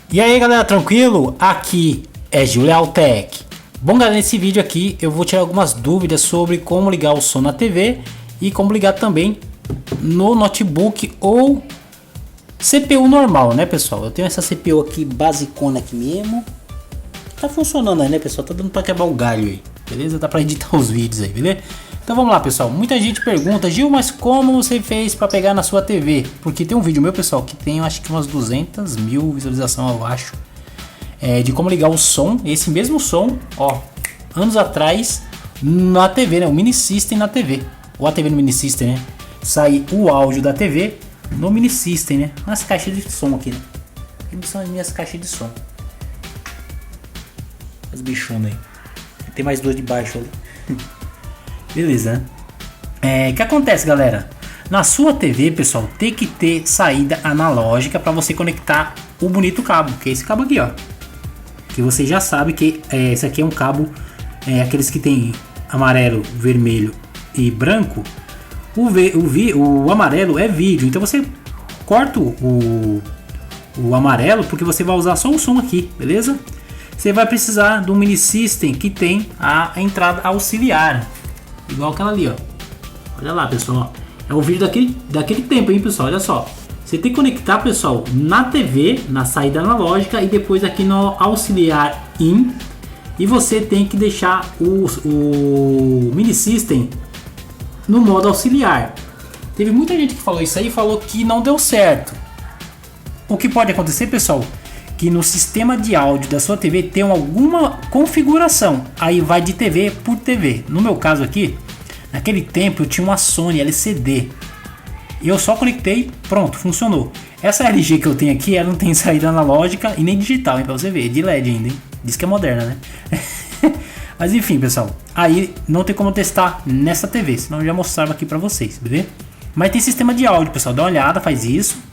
E aí galera, tranquilo? Aqui é Julialtech. Bom galera, nesse vídeo aqui eu vou tirar algumas dúvidas sobre como ligar o som na TV e como ligar também no notebook ou CPU normal, né pessoal? Eu tenho essa CPU aqui basicona aqui mesmo. Tá funcionando aí, né pessoal? Tá dando pra quebrar o galho aí, beleza? Dá pra editar os vídeos aí, beleza? Então vamos lá pessoal, muita gente pergunta: Gil, mas como você fez para pegar na sua TV? Porque tem um vídeo meu pessoal que tem acho que umas 200 mil visualizações eu acho, de como ligar o som, esse mesmo som, ó, anos atrás na TV, né, o mini system na TV, ou a TV no mini system, né, sai o áudio da TV no mini system, né, nas caixas de som aqui, né, aqui são as minhas caixas de som, as bichonas aí, tem mais duas de baixo ali. Beleza, né? O que acontece, galera? Na sua TV, pessoal, tem que ter saída analógica para você conectar o bonito cabo, que é esse cabo aqui, ó. Que você já sabe que esse aqui é um cabo, aqueles que tem amarelo, vermelho e branco. O amarelo é vídeo, então você corta o amarelo porque você vai usar só o som aqui, beleza? Você vai precisar de um mini system que tem a entrada auxiliar. Igual aquela ali, ó. Olha lá, pessoal. É o vídeo daquele tempo, hein, pessoal. Olha só. Você tem que conectar, pessoal, na TV, na saída analógica e depois aqui no auxiliar in. E você tem que deixar o mini system no modo auxiliar. Teve muita gente que falou isso aí e falou que não deu certo. O que pode acontecer, pessoal, que no sistema de áudio da sua TV tem alguma configuração, aí vai de TV por TV. No meu caso aqui, naquele tempo eu tinha uma Sony LCD e eu só conectei, pronto, funcionou. Essa LG que eu tenho aqui, ela não tem saída analógica e nem digital, hein, pra você ver, é de LED ainda, hein? Diz que é moderna, né? Mas enfim, pessoal, aí não tem como testar nessa TV, senão eu já mostrava aqui pra vocês, beleza? Mas tem sistema de áudio, pessoal, dá uma olhada, faz isso.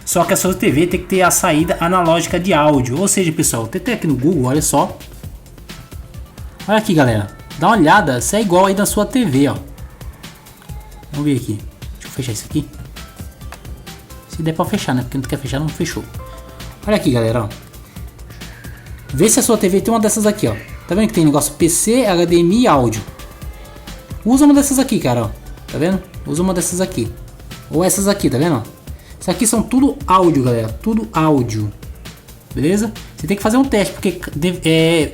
Só que a sua TV tem que ter a saída analógica de áudio. Ou seja, pessoal, tentei aqui no Google, olha só. Olha aqui, galera. Dá uma olhada se é igual aí da sua TV, ó. Vamos ver aqui. Deixa eu fechar isso aqui. Se der pra fechar, né? Porque não quer fechar, não fechou. Olha aqui, galera, ó. Vê se a sua TV tem uma dessas aqui, ó. Tá vendo que tem negócio PC, HDMI e áudio. Usa uma dessas aqui, cara, ó. Tá vendo? Usa uma dessas aqui. Ou essas aqui, tá vendo, ó? Isso aqui são tudo áudio, galera, tudo áudio, beleza? Você tem que fazer um teste, porque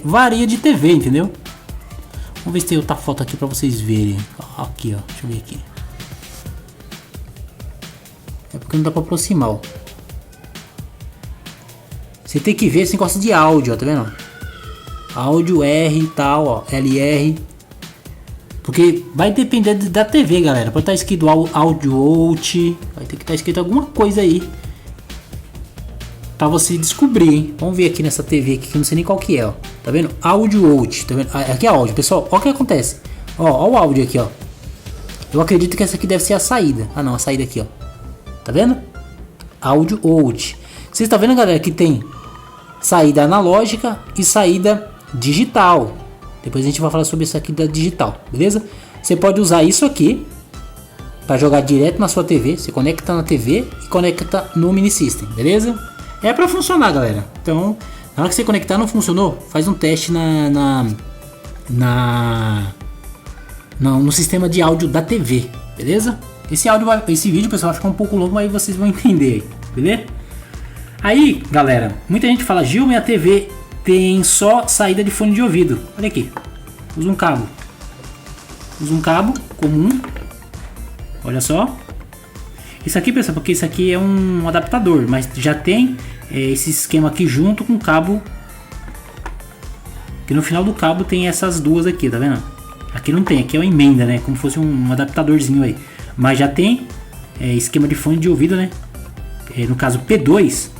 varia de TV, entendeu? Vamos ver se tem outra foto aqui pra vocês verem. Aqui, ó, deixa eu ver aqui. É porque não dá pra aproximar, ó. Você tem que ver esse negócio de áudio, ó, tá vendo? Áudio R e tal, ó, LR. Porque vai depender da TV, galera. Pode estar escrito Audio Out. Vai ter que estar escrito alguma coisa aí pra você descobrir, hein? Vamos ver aqui nessa TV aqui, que eu não sei nem qual que é, ó. Tá vendo? Audio Out. Tá vendo? Aqui é áudio, pessoal. Olha o que acontece. Ó o áudio aqui, ó. Eu acredito que essa aqui deve ser a saída. Ah, não. A saída aqui, ó. Tá vendo? Audio Out. Vocês estão vendo, galera, que tem saída analógica e saída digital. Depois a gente vai falar sobre isso aqui da digital, beleza? Você pode usar isso aqui para jogar direto na sua TV. Você conecta na TV e conecta no mini system, beleza? É para funcionar, galera. Então, na hora que você conectar não funcionou, faz um teste no sistema de áudio da TV, beleza? Esse vídeo, pessoal, vai ficar um pouco longo, mas vocês vão entender, beleza? Aí, galera, muita gente fala: Gil, minha TV tem só saída de fone de ouvido. Olha aqui. Usa um cabo. Usa um cabo comum. Olha só. Isso aqui, pessoal, porque isso aqui é um adaptador. Mas já tem esse esquema aqui junto com o cabo. Que no final do cabo tem essas duas aqui, tá vendo? Aqui não tem, aqui é uma emenda, né? Como se fosse um adaptadorzinho aí. Mas já tem esquema de fone de ouvido, né? No caso P2.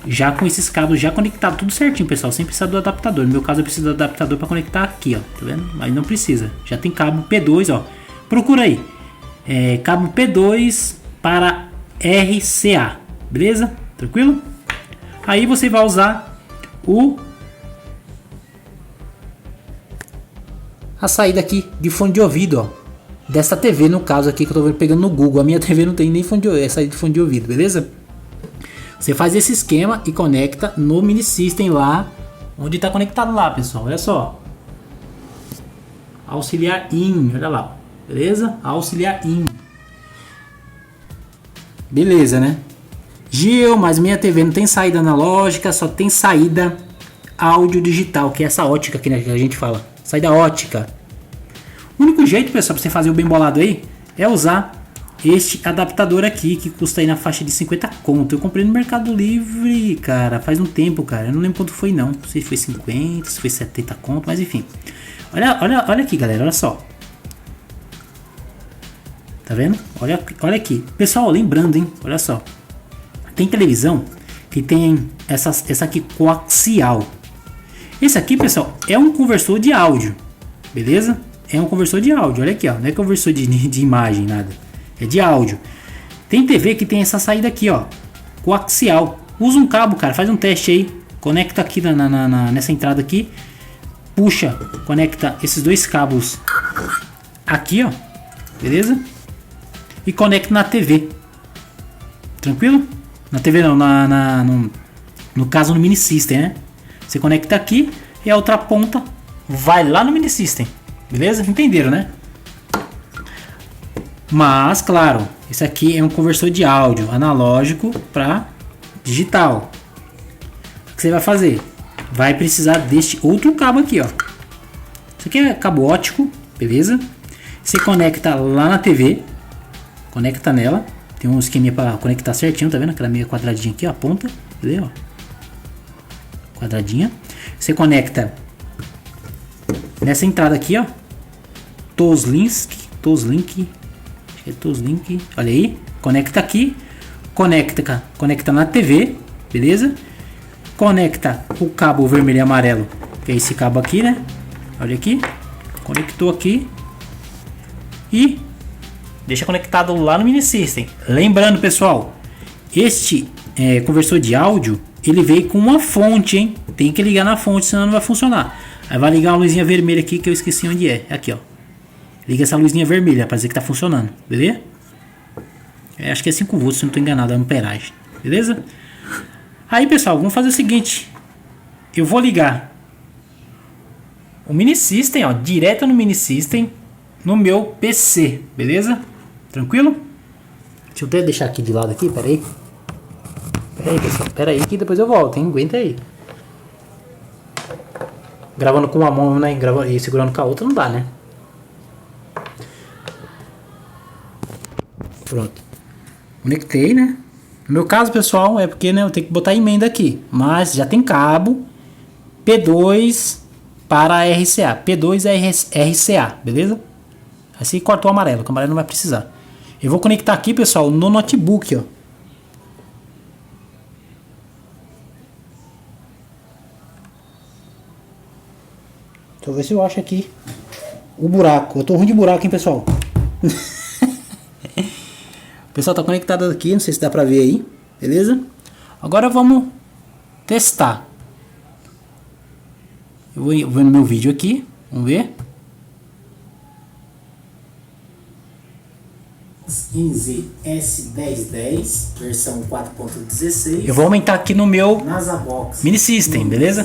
Já com esses cabos já conectado tudo certinho, pessoal, sem precisar do adaptador. No meu caso eu preciso do adaptador para conectar aqui, ó, tá vendo? Mas não precisa, já tem cabo P2, ó. Procura aí, cabo P2 para RCA, beleza? Tranquilo? Aí você vai usar a saída aqui de fone de ouvido, ó, dessa TV, no caso aqui que eu tô pegando no Google. A minha TV não tem nem fone de ouvido, é saída de fone de ouvido, beleza? Você faz esse esquema e conecta no mini system lá, onde está conectado lá, pessoal. Olha só. Auxiliar in, olha lá, beleza? Auxiliar in. Beleza, né? Gil, mas minha TV não tem saída analógica, só tem saída áudio digital, que é essa ótica aqui, né, que a gente fala. Saída ótica. O único jeito, pessoal, pra você fazer o bem bolado aí, é usar este adaptador aqui, que custa aí na faixa de 50 conto. Eu comprei no Mercado Livre, cara, faz um tempo, cara. Eu não lembro quanto foi, não. Não sei se foi 50, se foi 70 conto, mas enfim. Olha aqui, galera, olha só. Tá vendo? Olha aqui. Pessoal, lembrando, hein? Olha só. Tem televisão que tem essa aqui coaxial. Esse aqui, pessoal, é um conversor de áudio. Beleza? É um conversor de áudio. Olha aqui, ó. Não é conversor de imagem, nada. É de áudio. Tem TV que tem essa saída aqui, ó. Coaxial. Usa um cabo, cara. Faz um teste aí. Conecta aqui nessa entrada aqui. Puxa. Conecta esses dois cabos aqui, ó. Beleza? E conecta na TV. Tranquilo? Na TV não. No caso no mini system, né? Você conecta aqui e a outra ponta vai lá no mini system. Beleza? Entenderam, né? Mas, claro, esse aqui é um conversor de áudio analógico para digital. O que você vai fazer? Vai precisar deste outro cabo aqui, ó. Isso aqui é cabo óptico, beleza? Você conecta lá na TV, conecta nela. Tem um esqueminha para conectar certinho, tá vendo? Aquela meia quadradinha aqui, ó, a ponta, beleza? Quadradinha. Você conecta nessa entrada aqui, ó. Toslink. Toslink, olha aí, conecta aqui, conecta na TV, beleza? Conecta o cabo vermelho e amarelo, que é esse cabo aqui, né? Olha aqui, conectou aqui e deixa conectado lá no mini system. Lembrando, pessoal, este conversor de áudio, ele veio com uma fonte, hein? Tem que ligar na fonte, senão não vai funcionar. Aí vai ligar uma luzinha vermelha aqui que eu esqueci onde é, aqui, ó. Liga essa luzinha vermelha para dizer que tá funcionando, beleza? Acho que é 5 volts, se não tô enganado, a amperagem, beleza? Aí, pessoal, vamos fazer o seguinte. Eu vou ligar o mini system, ó, direto no mini system, no meu PC, beleza? Tranquilo? Deixa eu até deixar aqui de lado aqui, peraí. Peraí, pessoal, peraí que depois eu volto, hein? Aguenta aí. Gravando com uma mão, né? E segurando com a outra não dá, né? Pronto. Conectei, né? No meu caso, pessoal, é porque, né, eu tenho que botar emenda aqui. Mas já tem cabo P2 para RCA. P2 é RCA, beleza? Assim cortou o amarelo, que o amarelo não vai precisar. Eu vou conectar aqui, pessoal, no notebook, ó. Deixa eu ver se eu acho aqui o buraco. Eu tô ruim de buraco, hein, pessoal? O pessoal tá conectado aqui, não sei se dá pra ver aí, beleza? Agora vamos testar. Eu vou ver no meu vídeo aqui, vamos ver. 15 S1010, versão 4.16. Eu vou aumentar aqui no meu mini system, beleza?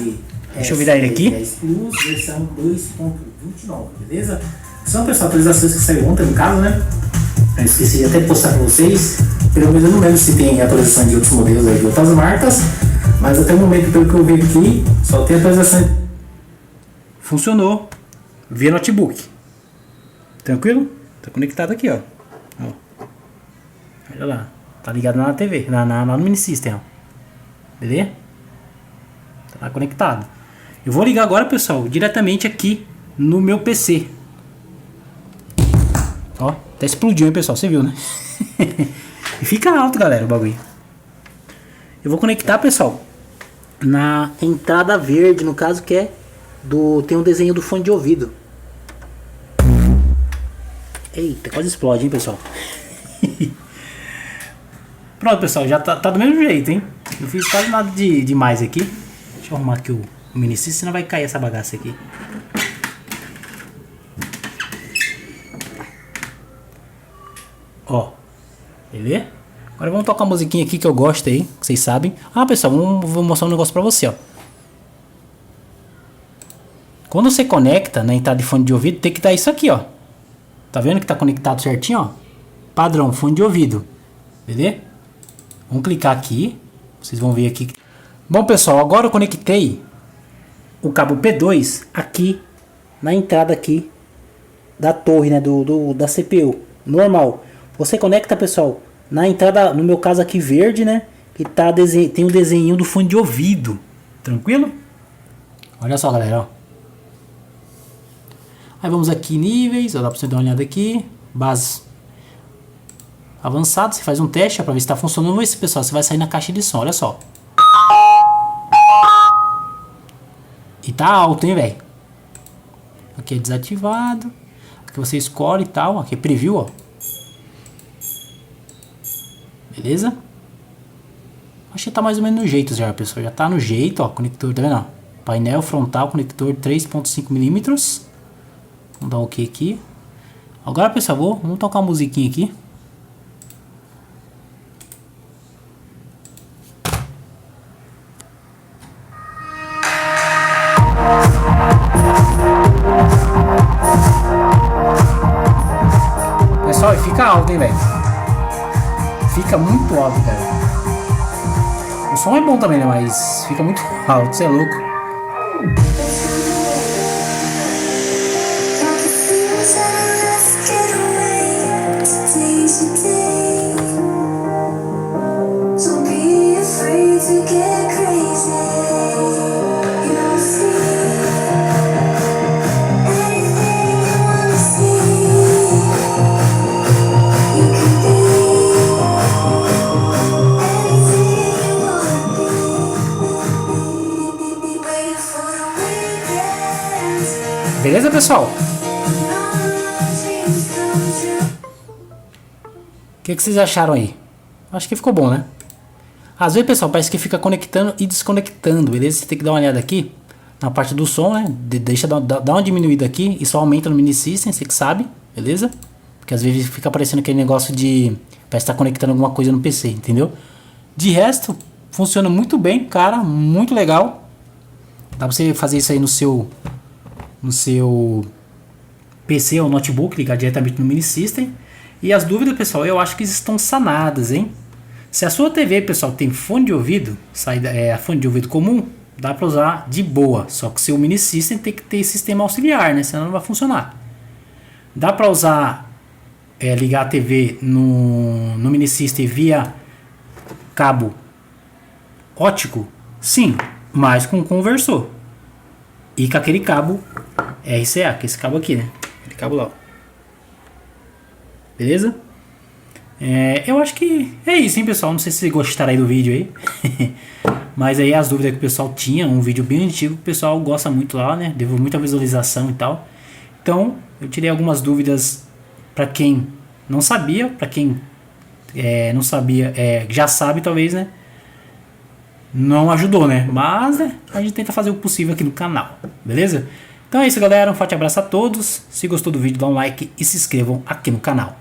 Deixa eu virar ele aqui. Plus, versão 2.29, beleza? São, pessoal, atualizações que saiu ontem, no caso, né? Eu esqueci de até postar para vocês. Pelo menos eu não lembro se tem atualização de outros modelos aí de outras marcas. Mas até o momento, pelo que eu vi aqui, só tem atualização. Funcionou via notebook. Tranquilo? Tá conectado aqui, ó. Olha lá. Tá ligado na TV, no mini system, ó. Beleza? Tá conectado. Eu vou ligar agora, pessoal, diretamente aqui no meu PC. Ó, até explodiu, hein, pessoal? Você viu, né? E fica alto, galera, o bagulho. Eu vou conectar, pessoal, na entrada verde, no caso, que é tem um desenho do fone de ouvido. Eita, quase explode, hein, pessoal? Pronto, pessoal, já tá do mesmo jeito, hein? Não fiz quase nada demais aqui. Deixa eu arrumar aqui o mini system, senão vai cair essa bagaça aqui. Ó, beleza? Agora vamos tocar uma musiquinha aqui que eu gosto aí, que vocês sabem. Ah, pessoal, vou mostrar um negócio pra você, ó. Quando você conecta na entrada de fone de ouvido, tem que dar isso aqui, ó. Tá vendo que tá conectado certinho, ó? Padrão, fone de ouvido. Beleza? Vamos clicar aqui. Vocês vão ver aqui. Bom, pessoal, agora eu conectei o cabo P2 aqui na entrada aqui da torre, né, da CPU. Normal. Você conecta, pessoal, na entrada, no meu caso aqui verde, né, que tá tem um desenho do fone de ouvido. Tranquilo? Olha só, galera, ó. Aí vamos aqui níveis, ó, dá pra você dar uma olhada aqui. Base avançado, você faz um teste para ver se está funcionando. Vamos ver se, pessoal, você vai sair na caixa de som, olha só. E tá alto, hein, velho. Aqui é desativado. Aqui você escolhe e tal. Aqui é preview, ó. Beleza? Acho que tá mais ou menos no jeito já, pessoal. Já tá no jeito, ó. Conector, tá vendo? Ó? Painel frontal, conector 3.5 mm. Vamos dar um OK aqui. Agora, pessoal, vamos tocar uma musiquinha aqui. Pessoal, fica alto, hein, velho. Fica muito alto, cara. O som é bom também, né? Mas fica muito alto, você é louco. Beleza, pessoal? O que vocês acharam aí? Acho que ficou bom, né? Às vezes, pessoal, parece que fica conectando e desconectando, beleza? Você tem que dar uma olhada aqui na parte do som, né? Deixa dar uma diminuída aqui. Isso aumenta no mini system, você que sabe, beleza? Porque às vezes fica aparecendo aquele negócio de parece estar conectando alguma coisa no PC, entendeu? De resto, funciona muito bem, cara, muito legal. Dá pra você fazer isso aí no seu PC ou notebook, ligar diretamente no mini system. E as dúvidas, pessoal, eu acho que estão sanadas, hein? Se a sua TV, pessoal, tem fone de ouvido, fone de ouvido comum, dá para usar de boa. Só que seu mini system tem que ter sistema auxiliar, né? Senão não vai funcionar. Dá para usar, ligar a TV no mini system via cabo óptico? Sim, mas com conversor. E com aquele cabo RCA, que é esse cabo aqui, né? Aquele cabo lá, ó. Beleza? Eu acho que é isso, hein, pessoal? Não sei se vocês gostaram aí do vídeo aí. Mas aí as dúvidas que o pessoal tinha, um vídeo bem antigo, que o pessoal gosta muito lá, né? Deu muita visualização e tal. Então, eu tirei algumas dúvidas para quem não sabia, para quem não sabia, já sabe talvez, né? Não ajudou, né? Mas a gente tenta fazer o possível aqui no canal, beleza? Então é isso, galera. Um forte abraço a todos. Se gostou do vídeo, dá um like e se inscrevam aqui no canal.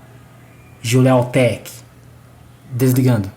Julial Tech. Desligando.